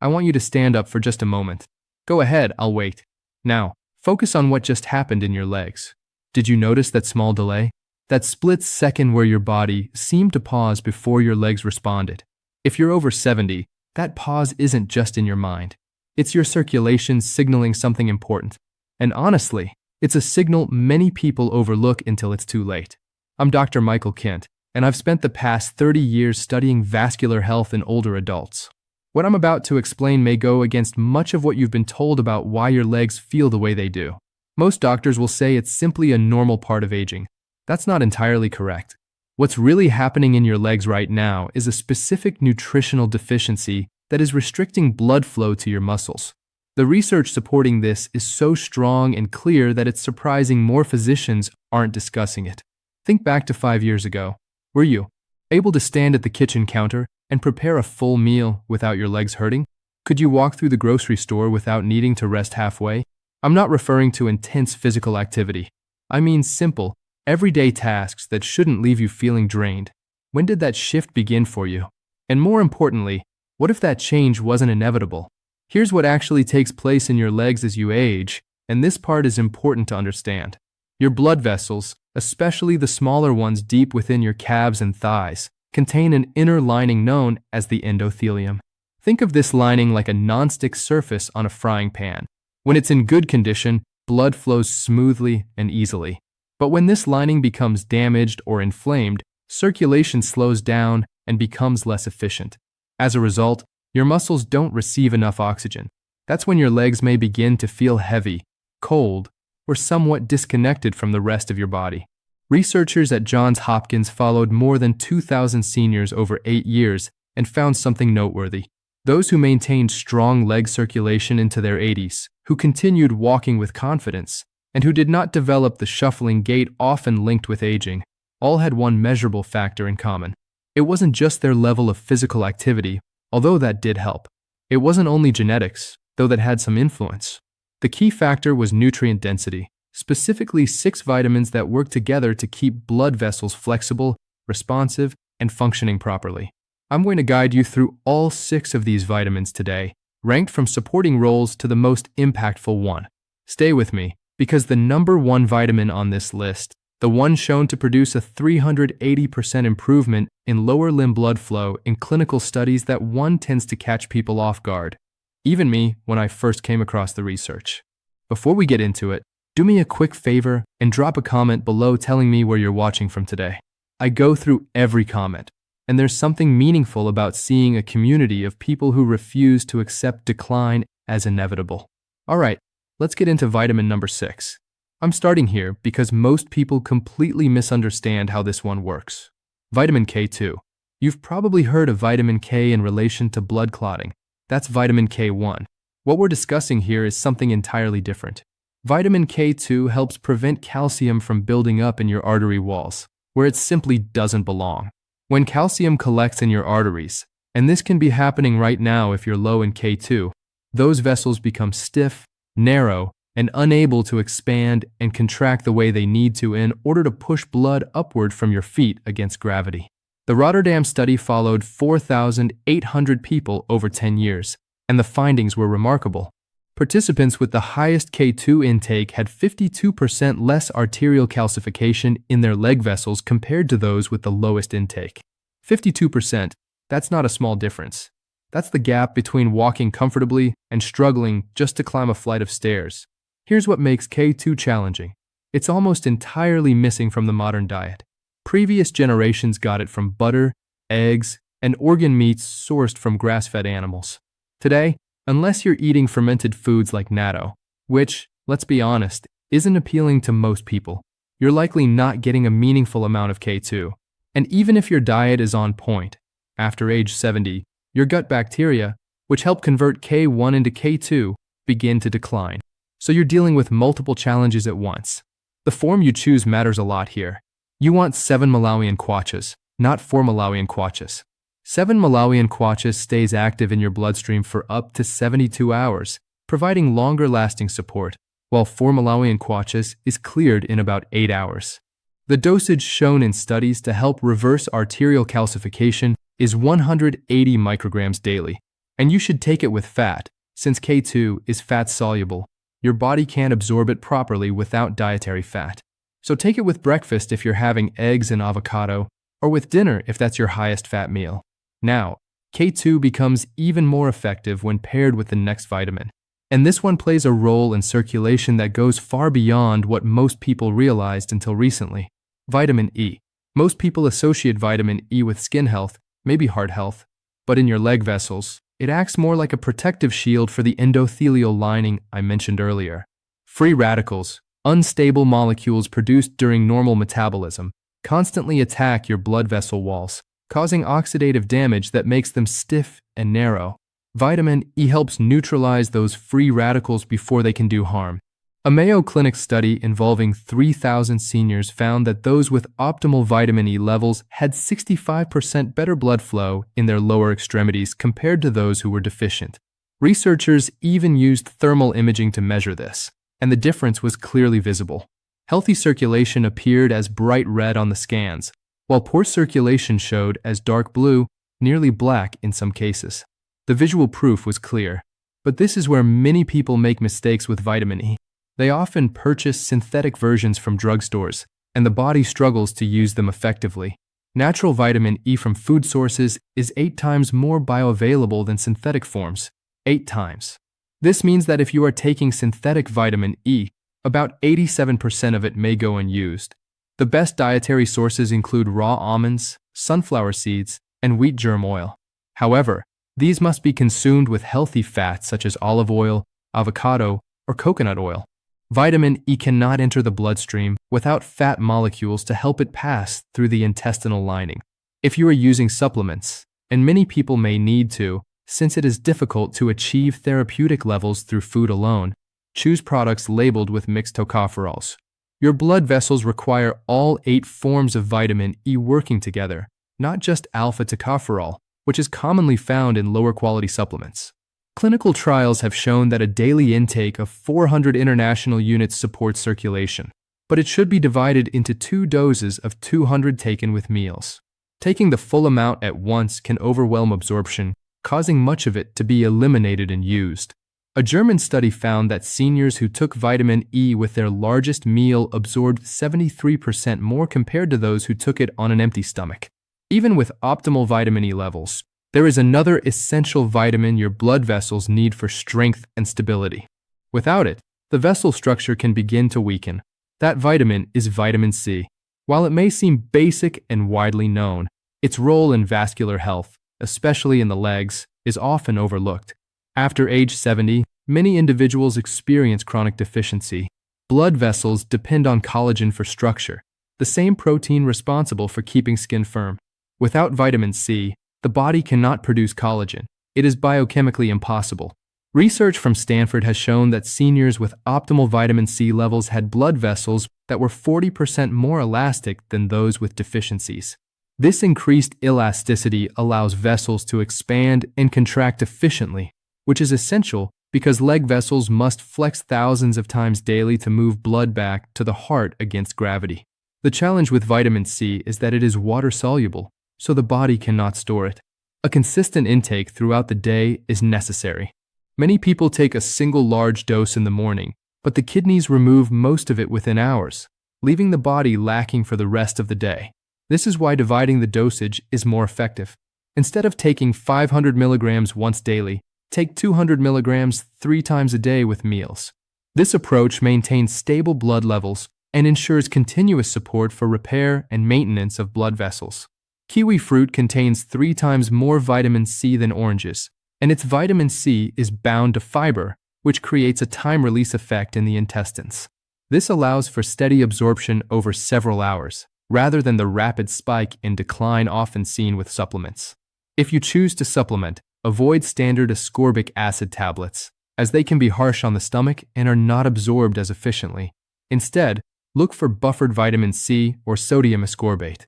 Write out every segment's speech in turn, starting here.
I want you to stand up for just a moment. Go ahead, I'll wait. Now, focus on what just happened in your legs. Did you notice that small delay? That split second where your body seemed to pause before your legs responded. If you're over 70, that pause isn't just in your mind. It's your circulation signaling something important. And honestly, it's a signal many people overlook until it's too late. I'm Dr. Michael Kent, and I've spent the past 30 years studying vascular health in older adults. What I'm about to explain may go against much of what you've been told about why your legs feel the way they do. Most doctors will say it's simply a normal part of aging. That's not entirely correct. What's really happening in your legs right now is a specific nutritional deficiency that is restricting blood flow to your muscles. The research supporting this is so strong and clear that it's surprising more physicians aren't discussing it. Think back to 5 years ago. Were you able to stand at the kitchen counter and prepare a full meal without your legs hurting? Could you walk through the grocery store without needing to rest halfway? I'm not referring to intense physical activity. I mean simple, everyday tasks that shouldn't leave you feeling drained. When did that shift begin for you? And more importantly, what if that change wasn't inevitable? Here's what actually takes place in your legs as you age, and this part is important to understand. Your blood vessels, especially the smaller ones deep within your calves and thighs, contain an inner lining known as the endothelium. Think of this lining like a nonstick surface on a frying pan. When it's in good condition, blood flows smoothly and easily. But when this lining becomes damaged or inflamed, circulation slows down and becomes less efficient. As a result, your muscles don't receive enough oxygen. That's when your legs may begin to feel heavy, cold, or somewhat disconnected from the rest of your body. Researchers at Johns Hopkins followed more than 2,000 seniors over 8 years and found something noteworthy. Those who maintained strong leg circulation into their 80s, who continued walking with confidence, and who did not develop the shuffling gait often linked with aging, all had one measurable factor in common. It wasn't just their level of physical activity, although that did help. It wasn't only genetics, though that had some influence. The key factor was nutrient density, specifically 6 vitamins that work together to keep blood vessels flexible, responsive, and functioning properly. I'm going to guide you through all 6 of these vitamins today, ranked from supporting roles to the most impactful one. Stay with me, because the number 1 vitamin on this list, the one shown to produce a 380% improvement in lower limb blood flow in clinical studies that one tends to catch people off guard. Even me when I first came across the research. Before we get into it, do me a quick favor and drop a comment below telling me where you're watching from today. I go through every comment, and there's something meaningful about seeing a community of people who refuse to accept decline as inevitable. Alright, let's get into vitamin number 6. I'm starting here because most people completely misunderstand how this one works. Vitamin K2. You've probably heard of vitamin K in relation to blood clotting. That's vitamin K1. What we're discussing here is something entirely different. Vitamin K2 helps prevent calcium from building up in your artery walls, where it simply doesn't belong. When calcium collects in your arteries, and this can be happening right now if you're low in K2, those vessels become stiff, narrow, and unable to expand and contract the way they need to in order to push blood upward from your feet against gravity. The Rotterdam study followed 4,800 people over 10 years, and the findings were remarkable. Participants with the highest K2 intake had 52% less arterial calcification in their leg vessels compared to those with the lowest intake. 52%, that's not a small difference. That's the gap between walking comfortably and struggling just to climb a flight of stairs. Here's what makes K2 challenging. It's almost entirely missing from the modern diet. Previous generations got it from butter, eggs, and organ meats sourced from grass-fed animals. Today, unless you're eating fermented foods like natto, which, let's be honest, isn't appealing to most people, you're likely not getting a meaningful amount of K2. And even if your diet is on point, after age 70, your gut bacteria, which help convert K1 into K2, begin to decline. So you're dealing with multiple challenges at once. The form you choose matters a lot here. You want 7 Malawian kwaches, not 4 Malawian kwaches. 7 Malawian kwaches stays active in your bloodstream for up to 72 hours, providing longer-lasting support, while 4 Malawian kwaches is cleared in about 8 hours. The dosage shown in studies to help reverse arterial calcification is 180 micrograms daily, And you should take it with fat, since K2 is fat-soluble. Your body can't absorb it properly without dietary fat. So take it with breakfast if you're having eggs and avocado, or with dinner if that's your highest fat meal. Now, K2 becomes even more effective when paired with the next vitamin. And this one plays a role in circulation that goes far beyond what most people realized until recently. Vitamin E. Most people associate vitamin E with skin health, maybe heart health, but in your leg vessels, it acts more like a protective shield for the endothelial lining I mentioned earlier. Free radicals, unstable molecules produced during normal metabolism, constantly attack your blood vessel walls, causing oxidative damage that makes them stiff and narrow. Vitamin E helps neutralize those free radicals before they can do harm. A Mayo Clinic study involving 3,000 seniors found that those with optimal vitamin E levels had 65% better blood flow in their lower extremities compared to those who were deficient. Researchers even used thermal imaging to measure this, and the difference was clearly visible. Healthy circulation appeared as bright red on the scans, while poor circulation showed as dark blue, nearly black in some cases. The visual proof was clear, but this is where many people make mistakes with vitamin E. They often purchase synthetic versions from drugstores, and the body struggles to use them effectively. Natural vitamin E from food sources is 8 times more bioavailable than synthetic forms. 8 times. This means that if you are taking synthetic vitamin E, about 87% of it may go unused. The best dietary sources include raw almonds, sunflower seeds, and wheat germ oil. However, these must be consumed with healthy fats such as olive oil, avocado, or coconut oil. Vitamin E cannot enter the bloodstream without fat molecules to help it pass through the intestinal lining. If you are using supplements, and many people may need to, since it is difficult to achieve therapeutic levels through food alone, choose products labeled with mixed tocopherols. Your blood vessels require all 8 forms of vitamin E working together, not just alpha tocopherol, which is commonly found in lower quality supplements. Clinical trials have shown that a daily intake of 400 international units supports circulation, but it should be divided into 2 doses of 200 taken with meals. Taking the full amount at once can overwhelm absorption, causing much of it to be eliminated and used. A German study found that seniors who took vitamin E with their largest meal absorbed 73% more compared to those who took it on an empty stomach. Even with optimal vitamin E levels, there is another essential vitamin your blood vessels need for strength and stability. Without it, the vessel structure can begin to weaken. That vitamin is vitamin C. While it may seem basic and widely known, its role in vascular health, especially in the legs, is often overlooked. After age 70, many individuals experience chronic deficiency. Blood vessels depend on collagen for structure, the same protein responsible for keeping skin firm. Without vitamin C, the body cannot produce collagen. It is biochemically impossible. Research from Stanford has shown that seniors with optimal vitamin C levels had blood vessels that were 40% more elastic than those with deficiencies. This increased elasticity allows vessels to expand and contract efficiently, which is essential because leg vessels must flex thousands of times daily to move blood back to the heart against gravity. The challenge with vitamin C is that it is water-soluble, so the body cannot store it. A consistent intake throughout the day is necessary. Many people take a single large dose in the morning, but the kidneys remove most of it within hours, leaving the body lacking for the rest of the day. This is why dividing the dosage is more effective. Instead of taking 500 milligrams once daily, take 200 milligrams 3 times a day with meals. This approach maintains stable blood levels and ensures continuous support for repair and maintenance of blood vessels. Kiwi fruit contains 3 times more vitamin C than oranges, and its vitamin C is bound to fiber, which creates a time-release effect in the intestines. This allows for steady absorption over several hours, rather than the rapid spike in decline often seen with supplements. If you choose to supplement, avoid standard ascorbic acid tablets, as they can be harsh on the stomach and are not absorbed as efficiently. Instead, look for buffered vitamin C or sodium ascorbate.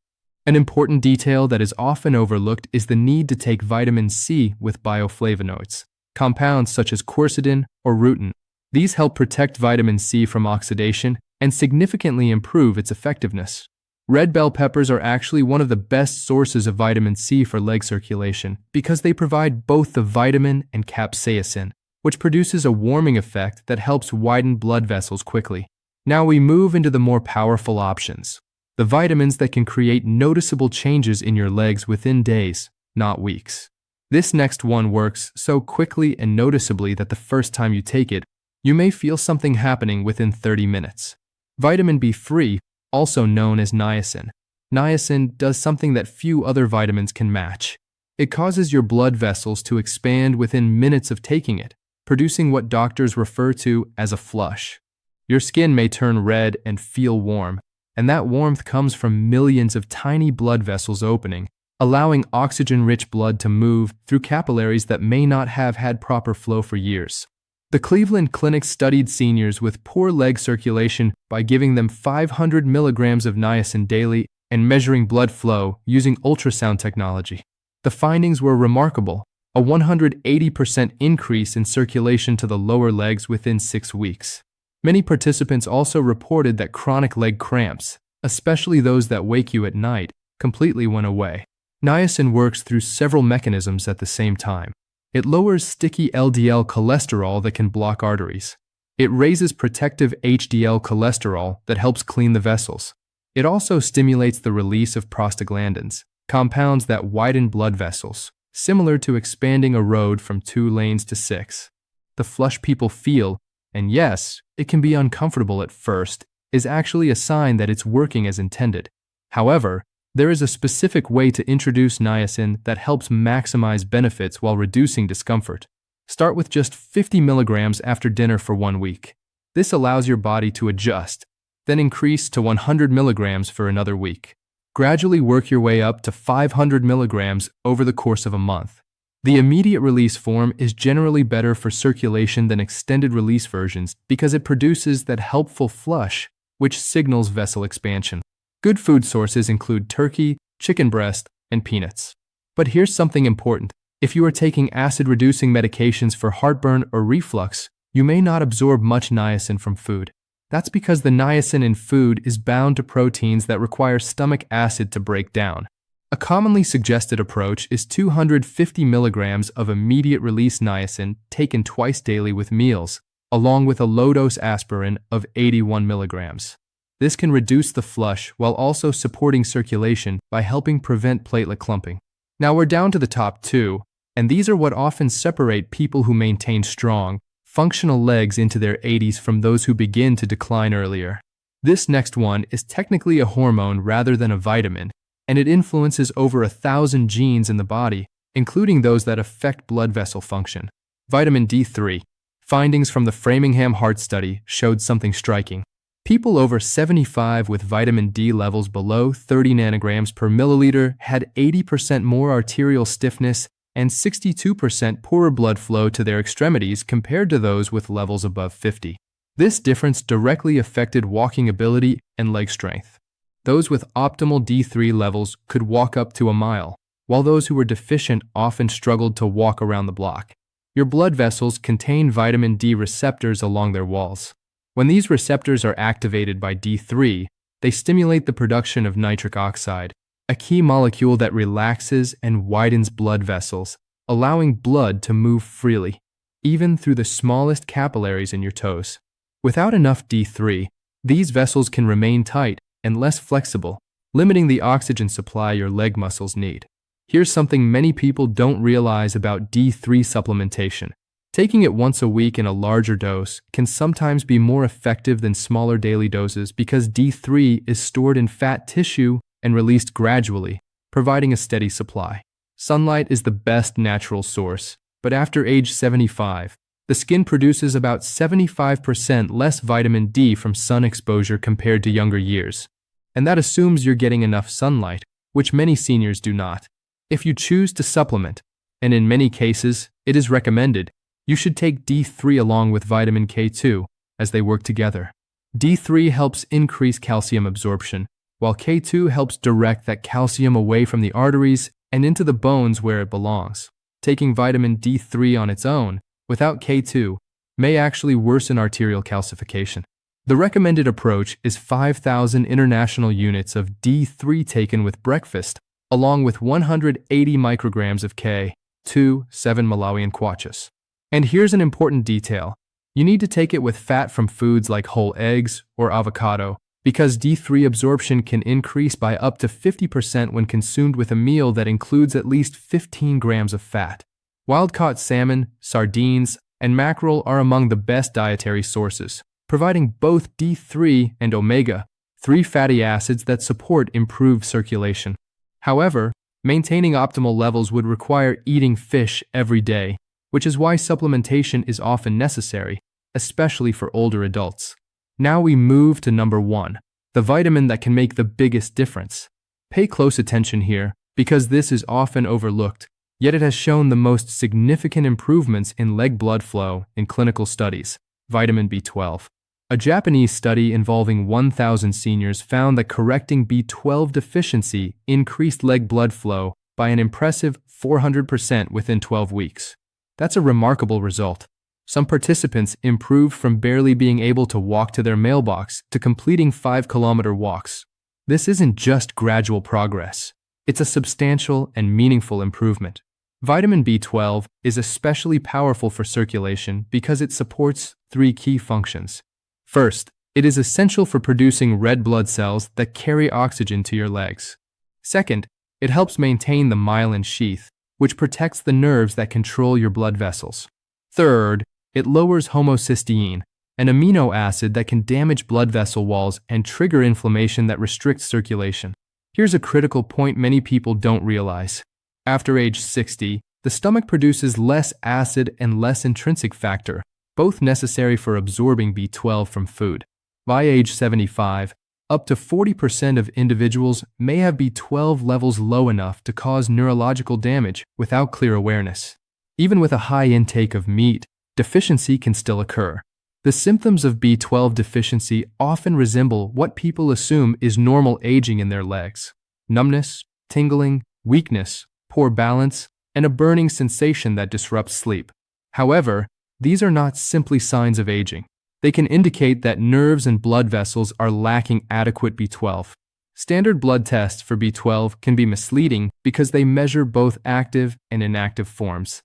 An important detail that is often overlooked is the need to take vitamin C with bioflavonoids, compounds such as quercetin or rutin. These help protect vitamin C from oxidation and significantly improve its effectiveness. Red bell peppers are actually one of the best sources of vitamin C for leg circulation because they provide both the vitamin and capsaicin, which produces a warming effect that helps widen blood vessels quickly. Now we move into the more powerful options, the vitamins that can create noticeable changes in your legs within days, not weeks. This next one works so quickly and noticeably that the first time you take it, you may feel something happening within 30 minutes. Vitamin B3, also known as niacin. Niacin does something that few other vitamins can match. It causes your blood vessels to expand within minutes of taking it, producing what doctors refer to as a flush. Your skin may turn red and feel warm, and that warmth comes from millions of tiny blood vessels opening, allowing oxygen-rich blood to move through capillaries that may not have had proper flow for years. The Cleveland Clinic studied seniors with poor leg circulation by giving them 500 milligrams of niacin daily and measuring blood flow using ultrasound technology. The findings were remarkable, a 180% increase in circulation to the lower legs within 6 weeks. Many participants also reported that chronic leg cramps, especially those that wake you at night, completely went away. Niacin works through several mechanisms at the same time. It lowers sticky LDL cholesterol that can block arteries. It raises protective HDL cholesterol that helps clean the vessels. It also stimulates the release of prostaglandins, compounds that widen blood vessels, similar to expanding a road from 2 lanes to 6. The flush people feel, and yes, it can be uncomfortable at first, is actually a sign that it's working as intended. However, there is a specific way to introduce niacin that helps maximize benefits while reducing discomfort. Start with just 50 milligrams after dinner for 1 week. This allows your body to adjust, then increase to 100 milligrams for another week. Gradually work your way up to 500 milligrams over the course of a month. The immediate release form is generally better for circulation than extended release versions because it produces that helpful flush, which signals vessel expansion. Good food sources include turkey, chicken breast, and peanuts. But here's something important. If you are taking acid-reducing medications for heartburn or reflux, you may not absorb much niacin from food. That's because the niacin in food is bound to proteins that require stomach acid to break down. A commonly suggested approach is 250 milligrams of immediate-release niacin taken twice daily with meals, along with a low-dose aspirin of 81 milligrams. This can reduce the flush while also supporting circulation by helping prevent platelet clumping. Now we're down to the top 2, and these are what often separate people who maintain strong, functional legs into their 80s from those who begin to decline earlier. This next one is technically a hormone rather than a vitamin, and it influences over 1,000 genes in the body, including those that affect blood vessel function. Vitamin D3. Findings from the Framingham Heart Study showed something striking. People over 75 with vitamin D levels below 30 nanograms per milliliter had 80% more arterial stiffness and 62% poorer blood flow to their extremities compared to those with levels above 50. This difference directly affected walking ability and leg strength. Those with optimal D3 levels could walk up to a mile, while those who were deficient often struggled to walk around the block. Your blood vessels contain vitamin D receptors along their walls. When these receptors are activated by D3, they stimulate the production of nitric oxide, a key molecule that relaxes and widens blood vessels, allowing blood to move freely, even through the smallest capillaries in your toes. Without enough D3, these vessels can remain tight and less flexible, limiting the oxygen supply your leg muscles need. Here's something many people don't realize about D3 supplementation. Taking it once a week in a larger dose can sometimes be more effective than smaller daily doses because D3 is stored in fat tissue and released gradually, providing a steady supply. Sunlight is the best natural source, but after age 75, the skin produces about 75% less vitamin D from sun exposure compared to younger years. And that assumes you're getting enough sunlight, which many seniors do not. If you choose to supplement, and in many cases, it is recommended, you should take D3 along with vitamin K2 as they work together. D3 helps increase calcium absorption, while K2 helps direct that calcium away from the arteries and into the bones where it belongs. Taking vitamin D3 on its own, without K2, may actually worsen arterial calcification. The recommended approach is 5,000 international units of D3 taken with breakfast, along with 180 micrograms of K2, 7 Malawian kwachas. And here's an important detail. You need to take it with fat from foods like whole eggs or avocado, because D3 absorption can increase by up to 50% when consumed with a meal that includes at least 15 grams of fat. Wild-caught salmon, sardines, and mackerel are among the best dietary sources, providing both D3 and omega-3 fatty acids that support improved circulation. However, maintaining optimal levels would require eating fish every day, which is why supplementation is often necessary, especially for older adults. Now we move to number 1, the vitamin that can make the biggest difference. Pay close attention here, because this is often overlooked, yet it has shown the most significant improvements in leg blood flow in clinical studies: vitamin B12. A Japanese study involving 1,000 seniors found that correcting B12 deficiency increased leg blood flow by an impressive 400% within 12 weeks. That's a remarkable result. Some participants improved from barely being able to walk to their mailbox to completing 5-kilometer walks. This isn't just gradual progress. It's a substantial and meaningful improvement. Vitamin B12 is especially powerful for circulation because it supports 3 key functions. First, it is essential for producing red blood cells that carry oxygen to your legs. Second, it helps maintain the myelin sheath, which protects the nerves that control your blood vessels. Third, it lowers homocysteine, an amino acid that can damage blood vessel walls and trigger inflammation that restricts circulation. Here's a critical point many people don't realize. After age 60, the stomach produces less acid and less intrinsic factor, both necessary for absorbing B12 from food. By age 75, up to 40% of individuals may have B12 levels low enough to cause neurological damage without clear awareness. Even with a high intake of meat, deficiency can still occur. The symptoms of B12 deficiency often resemble what people assume is normal aging in their legs: numbness, tingling, weakness, poor balance, and a burning sensation that disrupts sleep. However, these are not simply signs of aging. They can indicate that nerves and blood vessels are lacking adequate B12. Standard blood tests for B12 can be misleading because they measure both active and inactive forms.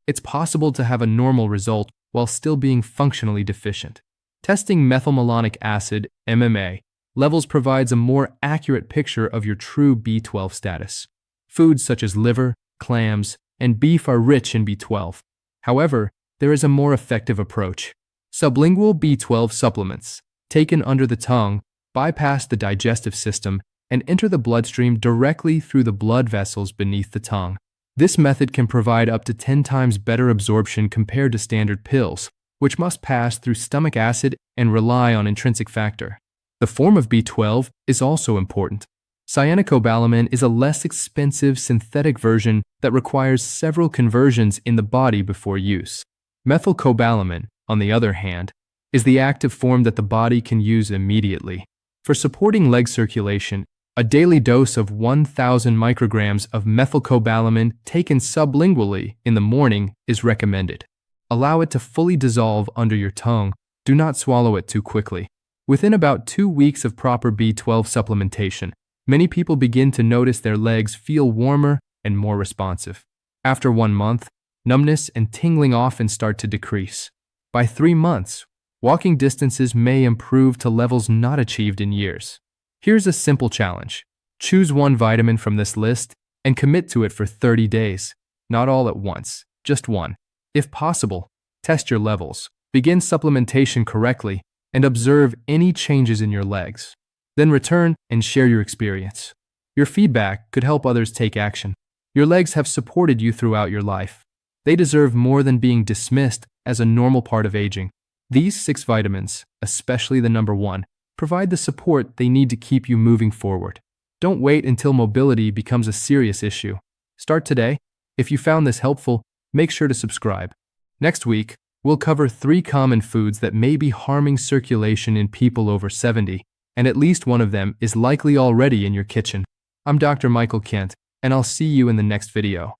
It's possible to have a normal result while still being functionally deficient. Testing methylmalonic acid, MMA, levels provides a more accurate picture of your true B12 status. Foods such as liver, clams, and beef are rich in B12. However, there is a more effective approach. Sublingual B12 supplements, taken under the tongue, bypass the digestive system and enter the bloodstream directly through the blood vessels beneath the tongue. This method can provide up to 10 times better absorption compared to standard pills, which must pass through stomach acid and rely on intrinsic factor. The form of B12 is also important. Cyanocobalamin is a less expensive synthetic version that requires several conversions in the body before use. Methylcobalamin, on the other hand, is the active form that the body can use immediately. For supporting leg circulation, a daily dose of 1,000 micrograms of methylcobalamin taken sublingually in the morning is recommended. Allow it to fully dissolve under your tongue. Do not swallow it too quickly. Within about 2 weeks of proper B12 supplementation, many people begin to notice their legs feel warmer and more responsive. After 1 month, numbness and tingling often start to decrease. By 3 months, walking distances may improve to levels not achieved in years. Here's a simple challenge. Choose one vitamin from this list and commit to it for 30 days. Not all at once, just one. If possible, test your levels, begin supplementation correctly, and observe any changes in your legs. Then return and share your experience. Your feedback could help others take action. Your legs have supported you throughout your life. They deserve more than being dismissed as a normal part of aging. These 6 vitamins, especially the number 1, provide the support they need to keep you moving forward. Don't wait until mobility becomes a serious issue. Start today. If you found this helpful, make sure to subscribe. Next week, we'll cover 3 common foods that may be harming circulation in people over 70, and at least one of them is likely already in your kitchen. I'm Dr. Michael Kent, and I'll see you in the next video.